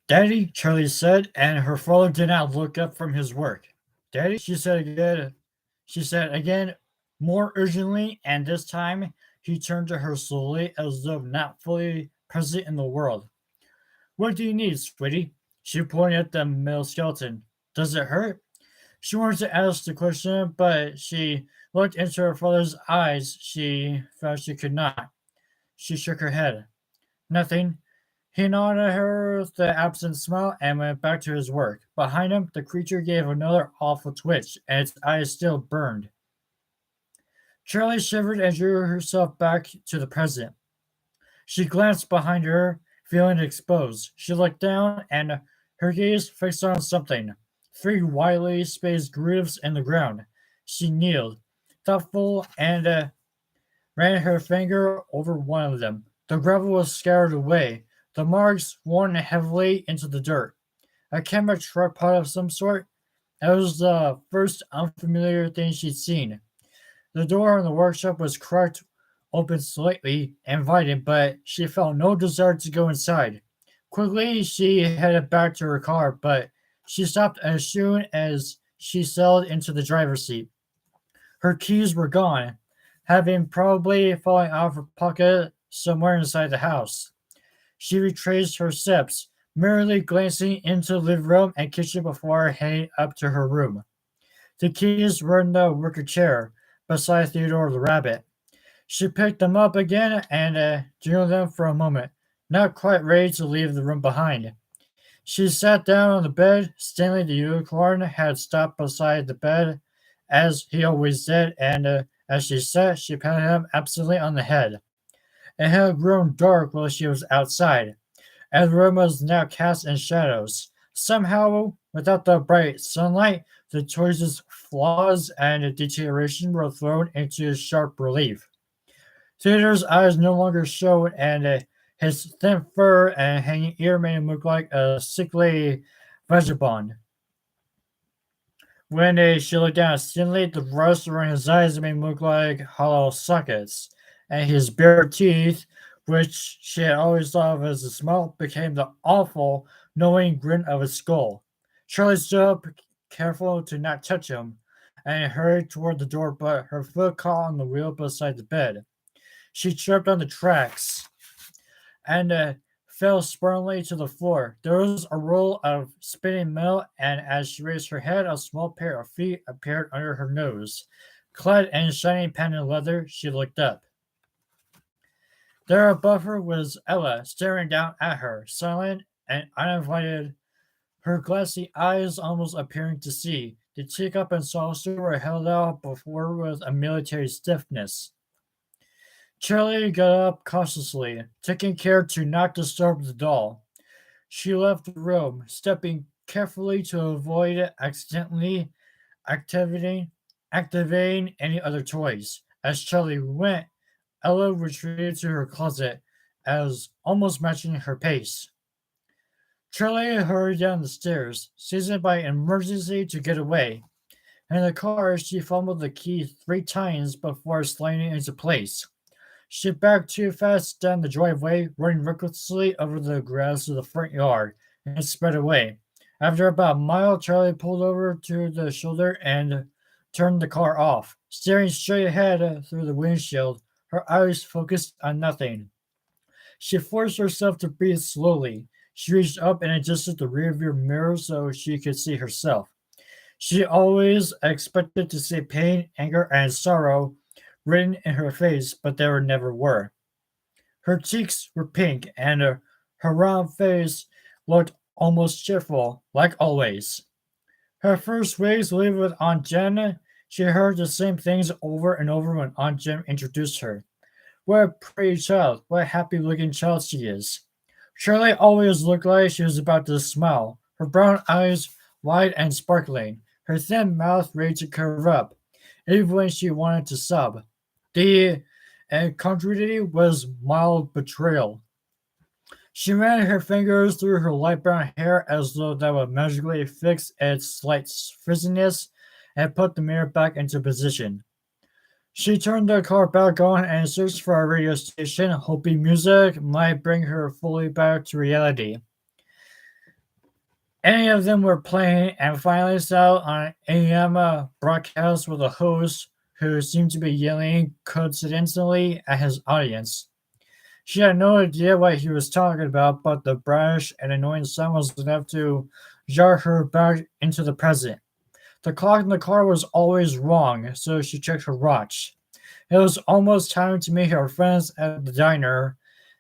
Daddy, Charlie said, and her father did not look up from his work. Daddy, she said again, more urgently, and this time he turned to her slowly as though not fully present in the world. What do you need, sweetie? She pointed at the male skeleton. Does it hurt? She wanted to ask the question, but she looked into her father's eyes. She felt she could not. She shook her head. Nothing. He nodded at her with the absent smile and went back to his work. Behind him, the creature gave another awful twitch, and its eyes still burned. Charlie shivered and drew herself back to the present. She glanced behind her, feeling exposed. She looked down, and her gaze fixed on something. Three widely spaced grooves in the ground. She kneeled, thoughtful, and ran her finger over one of them. The gravel was scattered away, the marks worn heavily into the dirt. A camera tripod of some sort. It was the first unfamiliar thing she'd seen. The door in the workshop was cracked open slightly, inviting, but she felt no desire to go inside. Quickly, she headed back to her car, but she stopped as soon as she settled into the driver's seat. Her keys were gone, having probably fallen out of her pocket somewhere inside the house. She retraced her steps, merely glancing into the living room and kitchen before heading up to her room. The keys were in the wicker chair beside Theodore the rabbit. She picked them up again and jingled them for a moment, not quite ready to leave the room behind. She sat down on the bed. Stanley the unicorn had stopped beside the bed, as he always did, and as she sat, she patted him absently on the head. It had grown dark while she was outside, and the room was now cast in shadows. Somehow, without the bright sunlight, the choice's flaws and deterioration were thrown into sharp relief. Theodore's eyes no longer showed, and his thin fur and hanging ear made him look like a sickly vagabond. When she looked down at Stanley, the rust around his eyes made him look like hollow sockets, and his bare teeth, which she had always thought of as a smile, became the awful, knowing grin of a skull. Charlie stood up, careful to not touch him, and hurried toward the door, but her foot caught on the wheel beside the bed. She tripped on the tracks and fell sprawlingly to the floor. There was a roll of spinning metal, and as she raised her head, a small pair of feet appeared under her nose. Clad in shiny patent leather, she looked up. There above her was Ella, staring down at her, silent and uninvited, her glassy eyes almost appearing to see. The teacup and saucer were held out before her with a military stiffness. Charlie got up cautiously, taking care to not disturb the doll. She left the room, stepping carefully to avoid accidentally activating activating any other toys. As Charlie went, Ella retreated to her closet, as almost matching her pace. Charlie hurried down the stairs, seizing by emergency to get away. In the car, she fumbled the key 3 times before sliding into place. She backed too fast down the driveway, running recklessly over the grass of the front yard, and sped away. After about a mile, Charlie pulled over to the shoulder and turned the car off, staring straight ahead through the windshield, her eyes focused on nothing. She forced herself to breathe slowly. She reached up and adjusted the rearview mirror so she could see herself. She always expected to see pain, anger, and sorrow written in her face, but there never were. Her cheeks were pink, and her round face looked almost cheerful, like always. Her first weeks living with Aunt Jen, she heard the same things over and over when Aunt Jen introduced her. What a pretty child, what a happy looking child she is. Shirley always looked like she was about to smile, her brown eyes wide and sparkling, her thin mouth ready to curve up, even when she wanted to sob. The incongruity was mild betrayal. She ran her fingers through her light brown hair as though that would magically fix its slight frizziness and put the mirror back into position. She turned the car back on and searched for a radio station, hoping music might bring her fully back to reality. Any of them were playing and finally saw on an AM broadcast with a host who seemed to be yelling coincidentally at his audience. She had no idea what he was talking about, but the brash and annoying sound was enough to jar her back into the present. The clock in the car was always wrong, so she checked her watch. It was almost time to meet her friends at the diner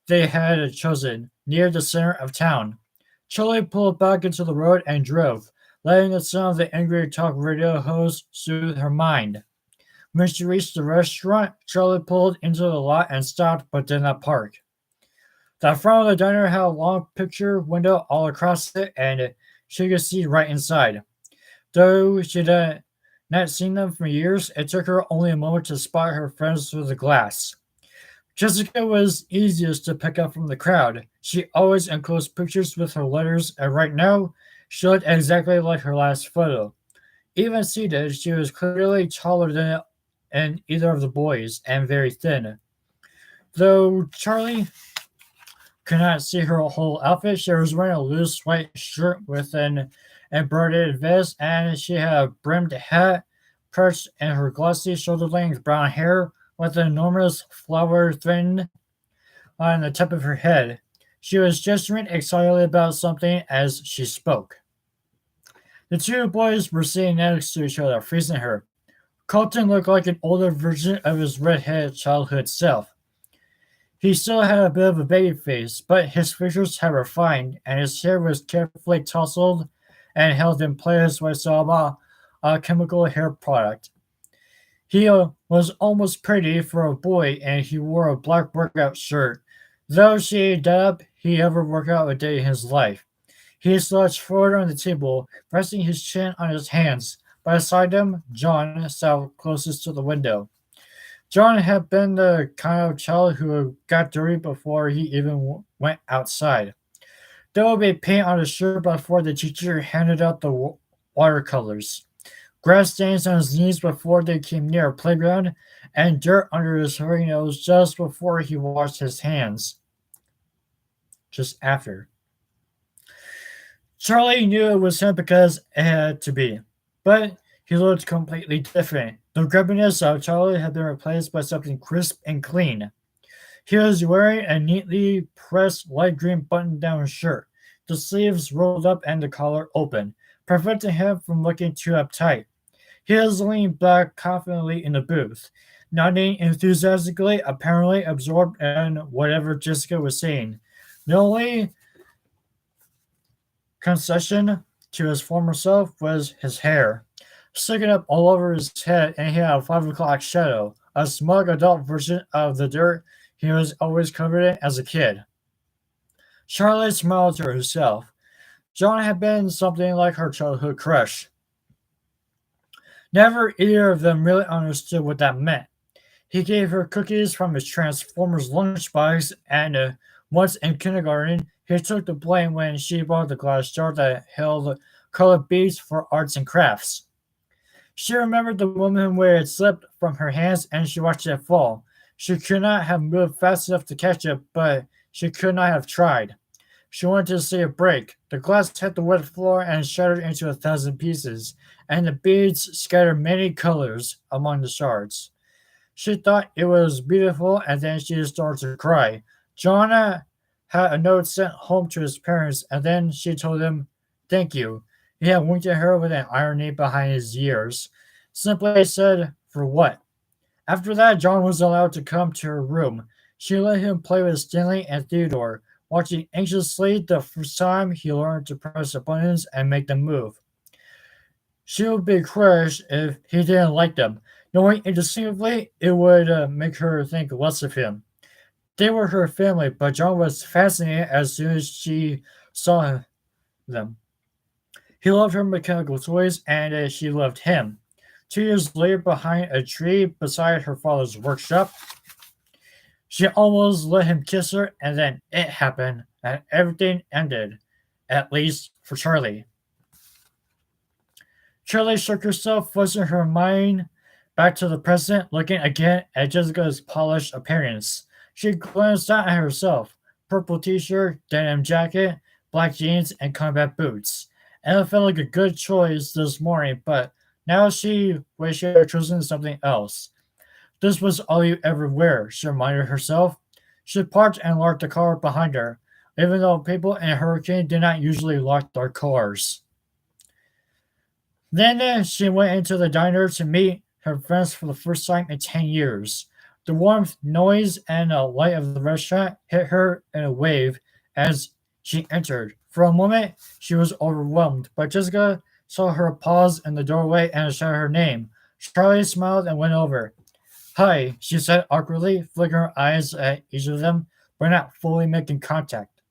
they had chosen, near the center of town. Charlie pulled back into the road and drove, letting the sound of the angry talk radio host soothe her mind. When she reached the restaurant, Charlie pulled into the lot and stopped but did not park. The front of the diner had a long picture window all across it, and she could see right inside. Though she had not seen them for years, it took her only a moment to spot her friends through the glass. Jessica was easiest to pick up from the crowd. She always enclosed pictures with her letters, and right now, she looked exactly like her last photo. Even seated, she was clearly taller than either of the boys, and very thin. Though Charlie could not see her whole outfit, she was wearing a loose white shirt with an embroidered vest, and she had a brimmed hat perched in her glossy shoulder-length brown hair with an enormous flower thread on the top of her head. She was gesturing excitedly about something as she spoke. The two boys were sitting next to each other, facing her. Colton looked like an older version of his red-headed childhood self. He still had a bit of a baby face, but his features had refined, and his hair was carefully tousled and held in place with some chemical hair product. He was almost pretty for a boy, and he wore a black workout shirt. Though she doubt he ever worked out a day in his life. He slouched forward on the table, resting his chin on his hands. Beside him, John sat closest to the window. John had been the kind of child who got dirty before he even went outside. There would be paint on his shirt before the teacher handed out the watercolors, grass stains on his knees before they came near a playground, and dirt under his fingernails just before he washed his hands. Just after. Charlie knew it was him because it had to be, but he looked completely different. The grubbiness of Charlie had been replaced by something crisp and clean. He was wearing a neatly pressed light green button-down shirt, the sleeves rolled up and the collar open, preventing him from looking too uptight. He was leaning back confidently in the booth, nodding enthusiastically, apparently absorbed in whatever Jessica was saying. The only concession to his former self was his hair, sticking up all over his head, and he had a 5 o'clock shadow, a smug adult version of the dirt he was always covered in as a kid. Charlotte smiled to herself. John had been something like her childhood crush. Never either of them really understood what that meant. He gave her cookies from his Transformers lunchbox, and once in kindergarten, he took the blame when she bought the glass jar that held colored beads for arts and crafts. She remembered the moment where it slipped from her hands and she watched it fall. She could not have moved fast enough to catch it, but she could not have tried. She wanted to see it break. The glass hit the wet floor and shattered into 1,000 pieces, and the beads scattered many colors among the shards. She thought it was beautiful, and then she started to cry. Joanna had a note sent home to his parents, and then she told him, "Thank you." He had winked at her with an irony behind his ears. Simply said, "For what?" After that, John was allowed to come to her room. She let him play with Stanley and Theodore, watching anxiously the first time he learned to press the buttons and make them move. She would be crushed if he didn't like them. Knowing instinctively, it would make her think less of him. They were her family, but John was fascinated as soon as she saw them. He loved her mechanical toys, and she loved him. 2 years later, behind a tree beside her father's workshop, she almost let him kiss her, and then it happened, and everything ended, at least for Charlie. Charlie shook herself, forcing her mind back to the present, looking again at Jessica's polished appearance. She glanced down at herself. Purple t-shirt, denim jacket, black jeans, and combat boots. and it felt like a good choice this morning, but now she wished she had chosen something else. This was all you ever wear, she reminded herself. She parked and locked the car behind her, even though people in Hurricane did not usually lock their cars. Then she went into the diner to meet her friends for the first time in 10 years. The warmth, noise, and light of the restaurant hit her in a wave as she entered. For a moment, she was overwhelmed, but Jessica saw her pause in the doorway and shout her name. Charlie smiled and went over. Hi, she said awkwardly, flicking her eyes at each of them, but not fully making contact.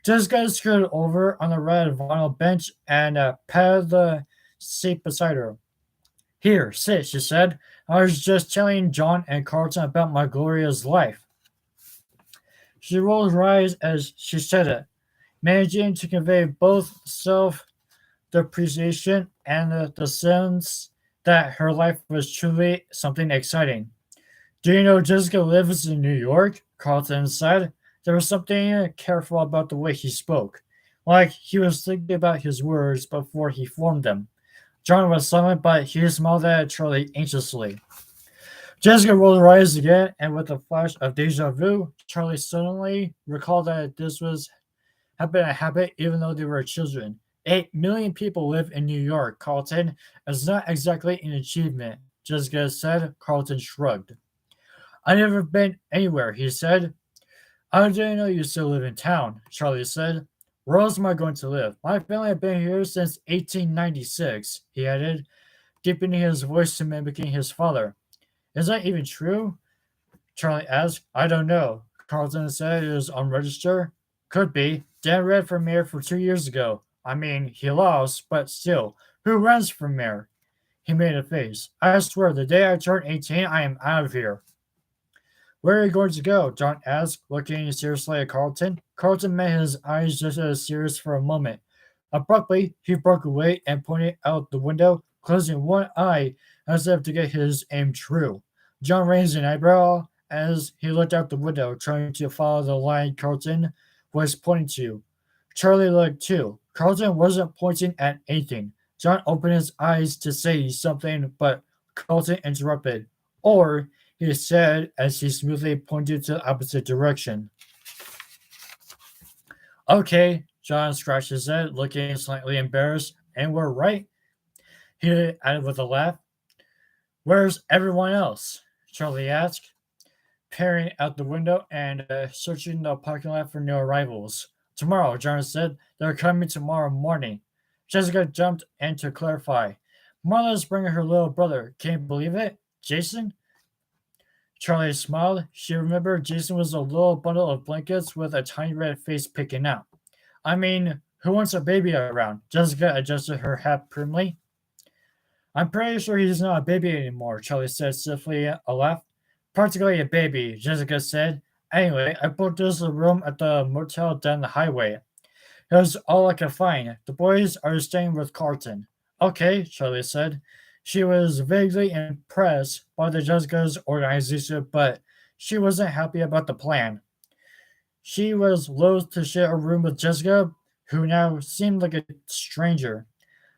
Jessica scooted over on the red vinyl bench and patted the seat beside her. Here, sit, she said. I was just telling John and Carlton about my glorious life. She rolled her eyes as she said it, managing to convey both self depreciation and the sense that her life was truly something exciting. Do you know Jessica lives in New York? Carlton said. There was something careful about the way he spoke, like he was thinking about his words before he formed them. John was silent, but he smiled at Charlie anxiously. Jessica rolled her eyes again, and with a flash of deja vu, Charlie suddenly recalled that this was had been a habit even though they were children. 8 million people live in New York, Carlton. It's not exactly an achievement, Jessica said. Carlton shrugged. I've never been anywhere, he said. I didn't know you still live in town, Charlie said. Where else am I going to live? My family have been here since 1896, he added, deepening his voice to mimicking his father. Is that even true? Charlie asked. I don't know. Carlton said it was unregistered. Could be. Dan ran for mayor for 2 years ago. I mean, he lost, but still, who runs for mayor? He made a face. I swear, the day I turn 18, I am out of here. Where are you going to go? John asked, looking seriously at Carlton. Carlton met his eyes just as serious for a moment. Abruptly, he broke away and pointed out the window, closing one eye as if to get his aim true. John raised an eyebrow as he looked out the window, trying to follow the line Carlton was pointing to. Charlie looked too. Carlton wasn't pointing at anything. John opened his eyes to say something, but Carlton interrupted. Or, he said as he smoothly pointed to the opposite direction. Okay, John scratched his head, looking slightly embarrassed. And we're right, he added with a laugh. Where's everyone else? Charlie asked, peering out the window and searching the parking lot for new arrivals. Tomorrow, John said. They're coming tomorrow morning. Jessica jumped in to clarify. Marla's bringing her little brother. Can you believe it? Jason? Charlie smiled. She remembered Jason was a little bundle of blankets with a tiny red face picking out. I mean, who wants a baby around? Jessica adjusted her hat primly. I'm pretty sure he's not a baby anymore, Charlie said stiffly, a laugh. Practically a baby, Jessica said. Anyway, I booked this room at the motel down the highway. It was all I could find. The boys are staying with Carlton. Okay, Charlie said. She was vaguely impressed by the Jessica's organization, but she wasn't happy about the plan. She was loath to share a room with Jessica, who now seemed like a stranger.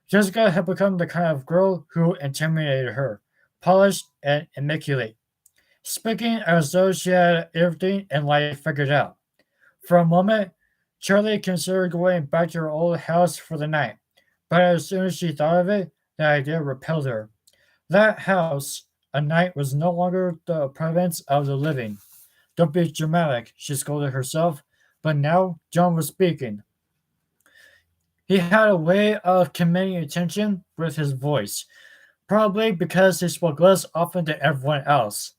Jessica had become the kind of girl who intimidated her, polished and immaculate, speaking as though she had everything in life figured out. For a moment, Charlie considered going back to her old house for the night, but as soon as she thought of it, the idea repelled her. That house, a night, was no longer the province of the living. Don't be dramatic, she scolded herself, but now John was speaking. He had a way of commanding attention with his voice, probably because he spoke less often than everyone else.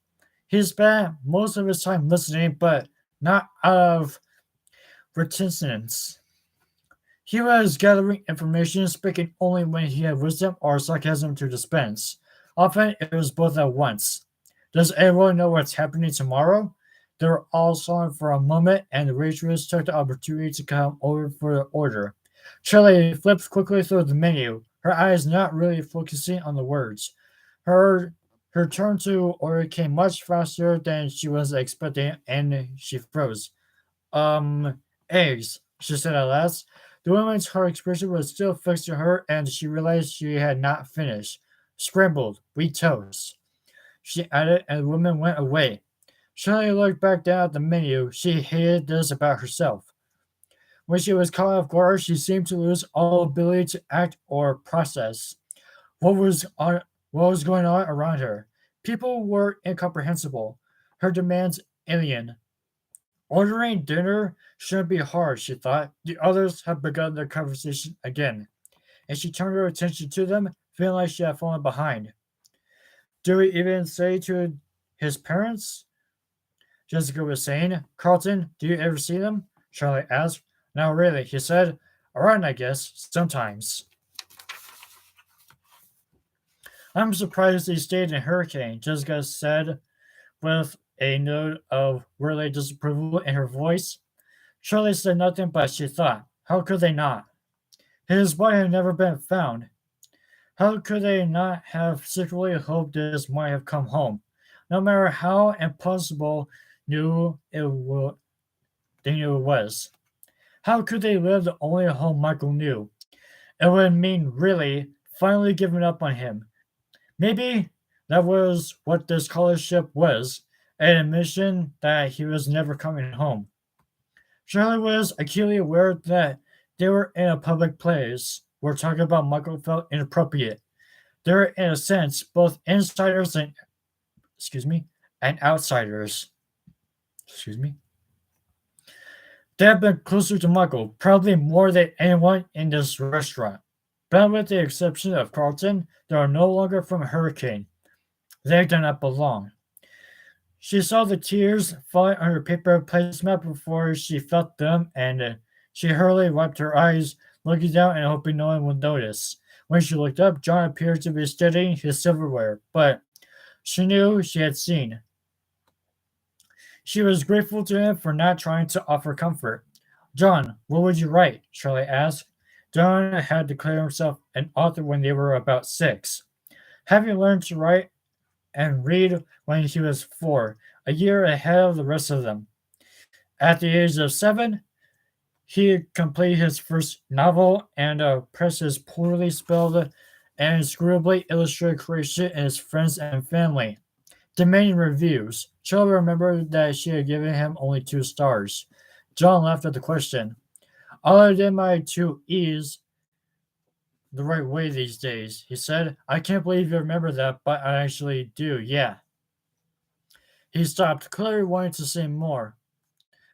He spent most of his time listening, but not out of reticence. He was gathering information, speaking only when he had wisdom or sarcasm to dispense. Often it was both at once. Does everyone know what's happening tomorrow? They were all silent for a moment, and the waitress took the opportunity to come over for the order. Shirley flipped quickly through the menu, her eyes not really focusing on the words. Her turn to order came much faster than she was expecting, and she froze. Eggs, she said at last. The woman's hard expression was still fixed to her, and she realized she had not finished. Scrambled wheat toast, she added, and the woman went away. Shirley looked back down at the menu. She hated this about herself. When she was caught off guard, she seemed to lose all ability to act or process what was on what was going on around her. People were incomprehensible. Her demands alien. Ordering dinner shouldn't be hard, she thought. The others had begun their conversation again, and she turned her attention to them, feeling like she had fallen behind. Do we even say to his parents? Jessica was saying. Carlton, do you ever see them? Charlotte asked. Not really, he said. Around, I guess, sometimes. I'm surprised they stayed in Hurricane, Jessica said with a note of worldly disapproval in her voice. Charlie said nothing, but she thought, how could they not? His body had never been found. How could they not have secretly hoped this might have come home? No matter how impossible they knew it was. How could they live the only home Michael knew? It would mean really finally giving up on him. Maybe that was what this scholarship was, an admission that he was never coming home. Charlie was acutely aware that they were in a public place where talking about Michael felt inappropriate. They were, in a sense, both insiders and outsiders. Excuse me. They had been closer to Michael, probably more than anyone in this restaurant. But with the exception of Carlton, they are no longer from Hurricane. They do not belong. She saw the tears falling on her paper placemat before she felt them, and she hurriedly wiped her eyes, looking down and hoping no one would notice. When she looked up, John appeared to be studying his silverware, but she knew she had seen. She was grateful to him for not trying to offer comfort. John, what would you write? Charlie asked. John had declared himself an author when they were about 6. Having learned to write and read when he was 4, a year ahead of the rest of them. At the age of 7, he completed his first novel and pressed his poorly spelled and inscrutably illustrated creation in his friends and family, demanding reviews. Charlie remembered that she had given him only 2 stars. John laughed at the question. I did my 2 E's the right way these days, he said. I can't believe you remember that, but I actually do, yeah. He stopped, clearly wanting to say more.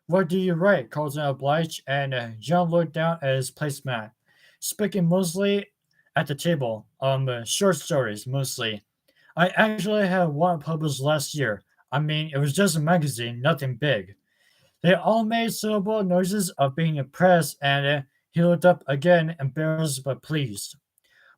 What do you write? Carlton obliged, and John looked down at his placemat, speaking mostly at the table. Short stories, mostly. I actually had one published last year. I mean, it was just a magazine, nothing big. They all made syllable noises of being impressed, and he looked up again, embarrassed but pleased.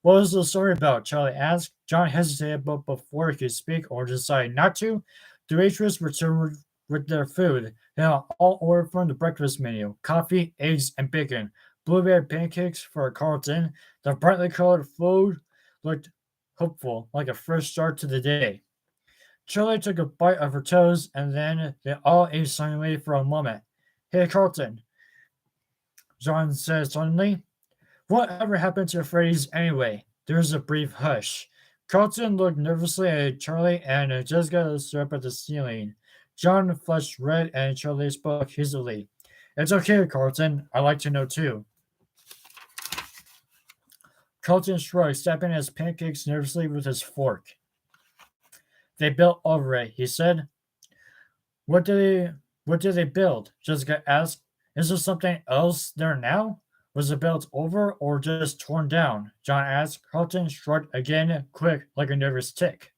What was the story about? Charlie asked. John hesitated, but before he could speak or decide not to, the waitress returned with their food. They had all ordered from the breakfast menu: coffee, eggs, and bacon. Blueberry pancakes for Carlton. The brightly colored food looked hopeful, like a fresh start to the day. Charlie took a bite of her toast, and then they all ate silently for a moment. Hey, Carlton, John said suddenly. Whatever happened to Freddy's anyway? There was a brief hush. Carlton looked nervously at Charlie, and Jessica stared up at the ceiling. John flushed red, and Charlie spoke hastily. It's okay, Carlton. I'd like to know too. Carlton shrugged, snapping his pancakes nervously with his fork. They built over it, he said. What did they build? Jessica asked. Is there something else there now? Was it built over or just torn down? John asked. Carlton shrugged again, quick, like a nervous tick.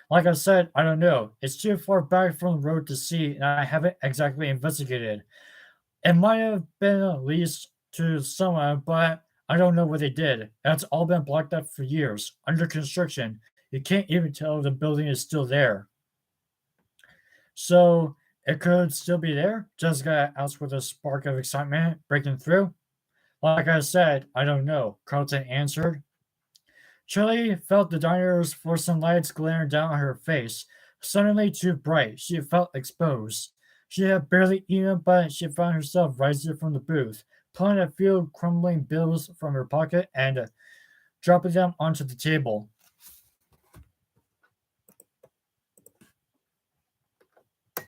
Like I said, I don't know. It's too far back from the road to see, and I haven't exactly investigated. It might have been a lease to someone, but I don't know what they did. It's all been blocked up for years, under construction. You can't even tell if the building is still there. So it could still be there? Jessica asked with a spark of excitement breaking through. Like I said, I don't know, Carlton answered. Shirley felt the diner's fluorescent lights glaring down on her face, suddenly too bright. She felt exposed. She had barely eaten, but she found herself rising from the booth, pulling a few crumbling bills from her pocket and dropping them onto the table.